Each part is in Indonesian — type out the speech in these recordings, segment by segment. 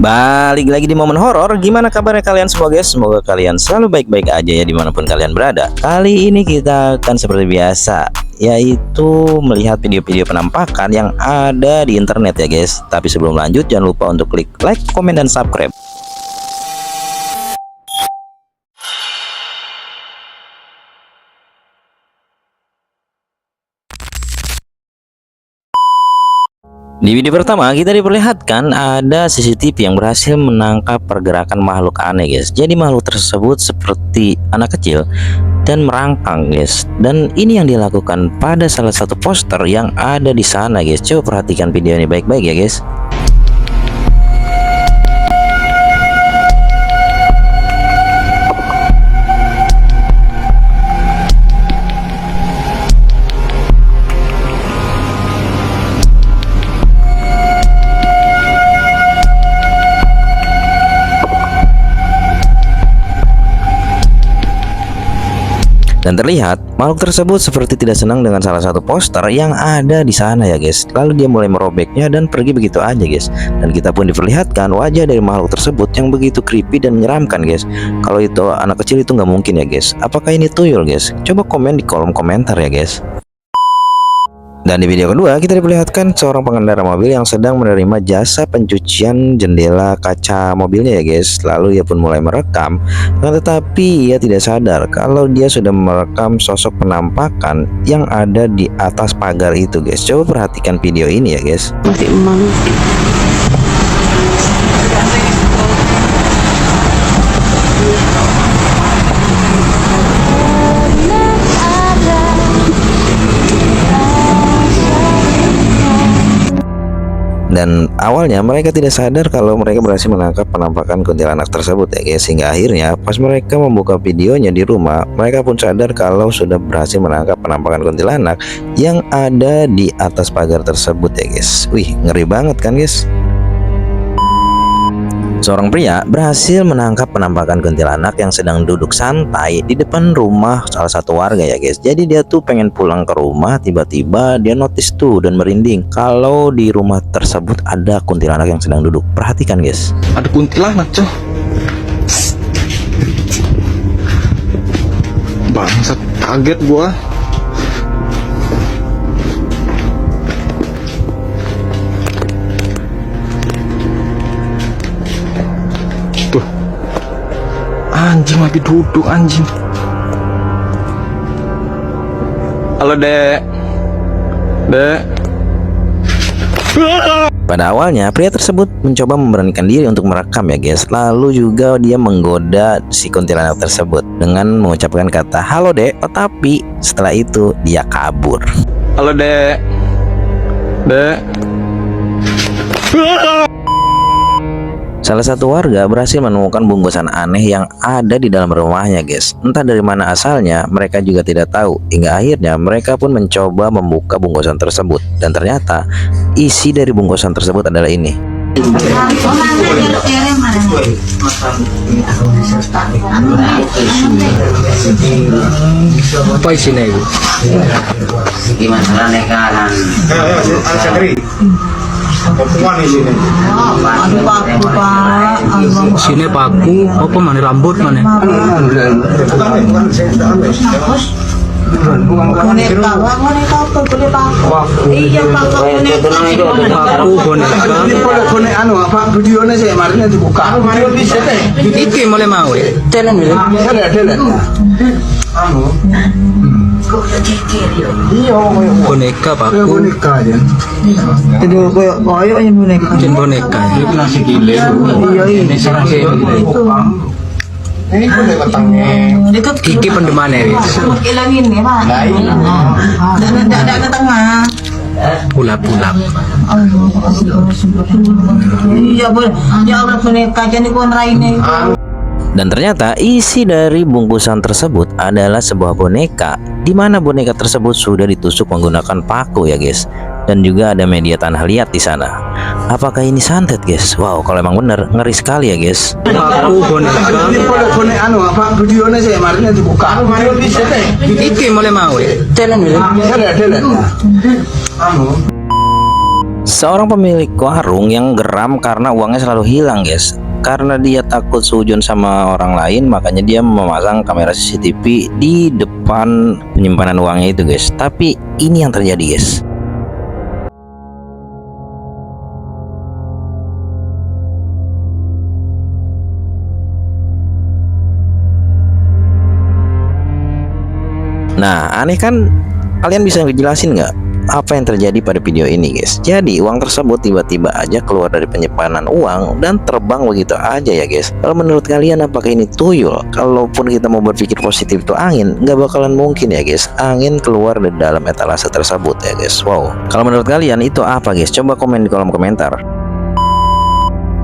Balik lagi di momen horor. Gimana kabarnya kalian semua guys? Semoga kalian selalu baik-baik aja ya dimanapun kalian berada. Kali ini kita akan seperti biasa, yaitu melihat video-video penampakan yang ada di internet ya guys. Tapi sebelum lanjut jangan lupa untuk klik like, komen, dan subscribe. Di video pertama kita diperlihatkan ada CCTV yang berhasil menangkap pergerakan makhluk aneh guys. Jadi makhluk tersebut seperti anak kecil dan merangkang guys. Dan ini yang dilakukan pada salah satu poster yang ada di sana guys. Coba perhatikan video ini baik-baik ya guys. Dan terlihat makhluk tersebut seperti tidak senang dengan salah satu poster yang ada di sana ya guys. Lalu dia mulai merobeknya dan pergi begitu aja guys. Dan kita pun diperlihatkan wajah dari makhluk tersebut yang begitu creepy dan menyeramkan guys. Kalau itu anak kecil itu nggak mungkin ya guys. Apakah ini tuyul guys? Coba komen di kolom komentar ya guys. Dan di video kedua kita diperlihatkan seorang pengendara mobil yang sedang menerima jasa pencucian jendela kaca mobilnya ya guys. Lalu ia pun mulai merekam, tetapi ia tidak sadar kalau dia sudah merekam sosok penampakan yang ada di atas pagar itu guys. Coba perhatikan video ini ya guys. Dan awalnya mereka tidak sadar kalau mereka berhasil menangkap penampakan kuntilanak tersebut ya guys. Hingga akhirnya pas mereka membuka videonya di rumah, mereka pun sadar kalau sudah berhasil menangkap penampakan kuntilanak yang ada di atas pagar tersebut ya guys. Wih, ngeri banget kan guys. Seorang pria berhasil menangkap penampakan kuntilanak yang sedang duduk santai di depan rumah salah satu warga ya guys. Jadi dia tuh pengen pulang ke rumah, tiba-tiba dia notice tuh dan merinding kalau di rumah tersebut ada kuntilanak yang sedang duduk. Perhatikan guys. Ada kuntilanak coy. Bangsat, kaget gua. Tuh, anjing lagi duduk anjing. Halo dek. Pada awalnya pria tersebut mencoba memberanikan diri untuk merekam ya guys. Lalu juga dia menggoda si kuntilanak tersebut dengan mengucapkan kata halo dek. Tetapi setelah itu dia kabur. Halo dek. Salah satu warga berhasil menemukan bungkusan aneh yang ada di dalam rumahnya guys. Entah dari mana asalnya, mereka juga tidak tahu. Hingga akhirnya mereka pun mencoba membuka bungkusan tersebut. Dan ternyata isi dari bungkusan tersebut adalah ini. Apa isinya itu? Gimana nekaran? Sini paku, apa mana rambut mana? Boneka apa boneka? Iya pakai boneka. Videonya saya kemarin dibuka. Iki mulai mau ya? Telan ya? Telan. Boneka paku. Boneka ya. Itu koyo yang boneka. Jen boneka. Itu nasi gile. Iya ini. Ini boleh ketangnya. Iki pendemannya ya? Ilangin ya pak. Dan ada ke tengah. Pulap-pulap. Iya boleh. Ya Allah boneka jadi kon raine. Dan ternyata isi dari bungkusan tersebut adalah sebuah boneka, di mana boneka tersebut sudah ditusuk menggunakan paku ya guys. Dan juga ada media tanah liat di sana. Apakah ini santet guys? Wow, kalau emang bener ngeri sekali ya guys. Paku boneka. Apa videonya saya kemarin dibuka. Iki mulai mau ya? Telan ya? Telan. Seorang pemilik warung yang geram karena uangnya selalu hilang guys. Karena dia takut sujud sama orang lain, makanya dia memasang kamera CCTV di depan penyimpanan uangnya itu guys. Tapi ini yang terjadi guys. Nah, aneh kan? Kalian bisa ngejelasin nggak apa yang terjadi pada video ini guys? Jadi uang tersebut tiba-tiba aja keluar dari penyimpanan uang dan terbang begitu aja ya guys. Kalau menurut kalian apakah ini tuyul? Kalaupun kita mau berpikir positif itu angin, nggak bakalan mungkin ya guys angin keluar dari dalam etalase tersebut ya guys. Wow. Kalau menurut kalian itu apa guys? Coba komen di kolom komentar.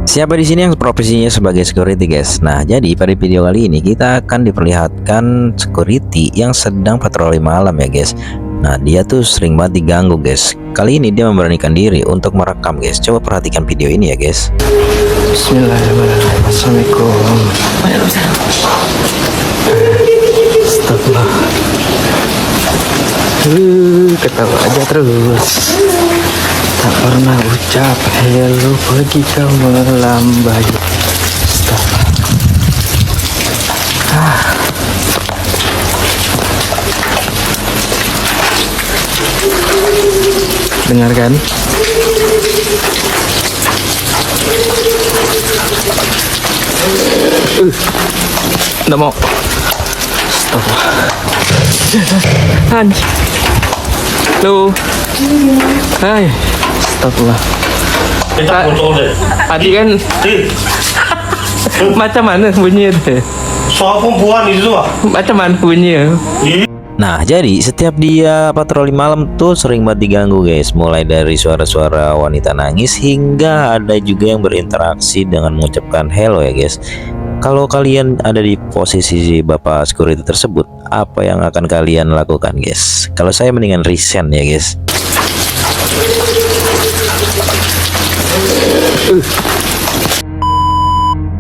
Siapa di sini yang profesinya sebagai security guys? Nah, jadi pada video kali ini kita akan diperlihatkan security yang sedang patroli malam ya guys. Nah, dia tuh sering banget diganggu guys. Kali ini dia memberanikan diri untuk merekam guys. Coba perhatikan video ini ya guys. Bismillahirrahmanirrahim. Assalamualaikum. Astagfirullah. Ketawa aja terus. Tak pernah ucap hello bagi kau melambai. Dengarkan. Nggak mau. Stop. Anj. Halo. Hai. Astagfirullah. Tadi kan macam mana bunyinya? Macam mana bunyinya? Nah, jadi setiap dia patroli malam tuh sering banget diganggu guys. Mulai dari suara-suara wanita nangis hingga ada juga yang berinteraksi dengan mengucapkan hello ya guys. Kalau kalian ada di posisi bapak security tersebut, apa yang akan kalian lakukan guys? Kalau saya mendingan resign ya guys.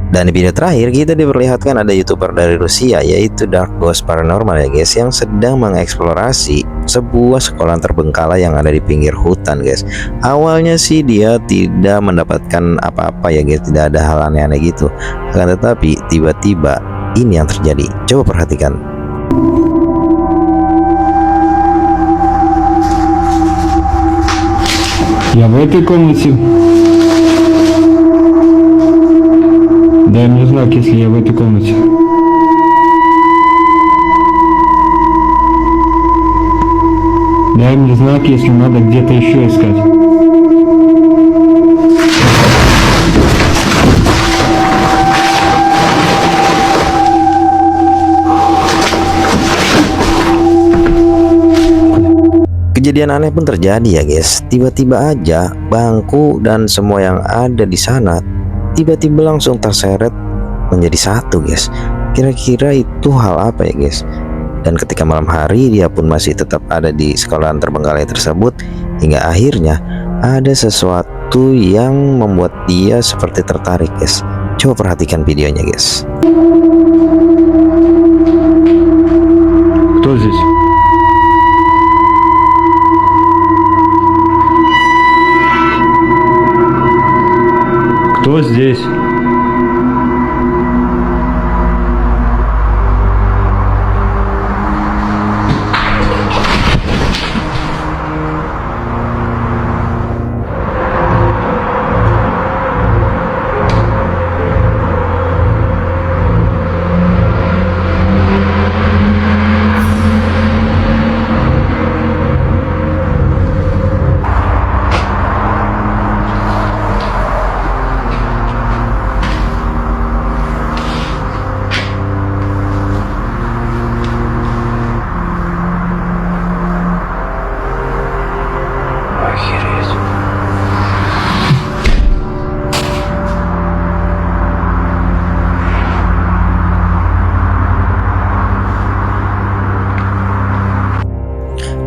Dan di video terakhir kita diperlihatkan ada YouTuber dari Rusia yaitu Dark Ghost Paranormal ya guys, yang sedang mengeksplorasi sebuah sekolah terbengkalai yang ada di pinggir hutan guys. Awalnya sih dia tidak mendapatkan apa-apa ya guys, tidak ada hal aneh-aneh gitu. Akan tetapi tiba-tiba ini yang terjadi. Coba perhatikan. Я в этой комнате. Дай мне знак, если я в этой комнате. Дай мне знак, если надо где-то еще искать. Kejadian aneh pun terjadi ya guys. Tiba-tiba aja bangku dan semua yang ada di sana tiba-tiba langsung terseret menjadi satu guys. Kira-kira itu hal apa ya guys? Dan ketika malam hari dia pun masih tetap ada di sekolahan terbengkalai tersebut, hingga akhirnya ada sesuatu yang membuat dia seperti tertarik guys. Coba perhatikan videonya guys. Кто здесь? Кто здесь?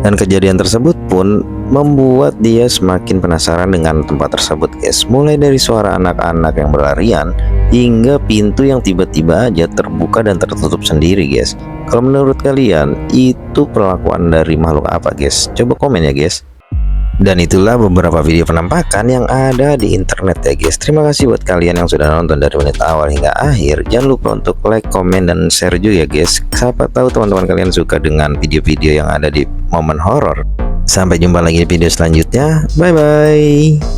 Dan kejadian tersebut pun membuat dia semakin penasaran dengan tempat tersebut guys. Mulai dari suara anak-anak yang berlarian hingga pintu yang tiba-tiba aja terbuka dan tertutup sendiri guys. Kalau menurut kalian itu perlakuan dari makhluk apa guys? Coba komen ya guys. Dan itulah beberapa video penampakan yang ada di internet ya guys. Terima kasih buat kalian yang sudah nonton dari menit awal hingga akhir. Jangan lupa untuk like, komen, dan share juga ya guys. Siapa tahu teman-teman kalian suka dengan video-video yang ada di momen horor. Sampai jumpa lagi di video selanjutnya. Bye bye.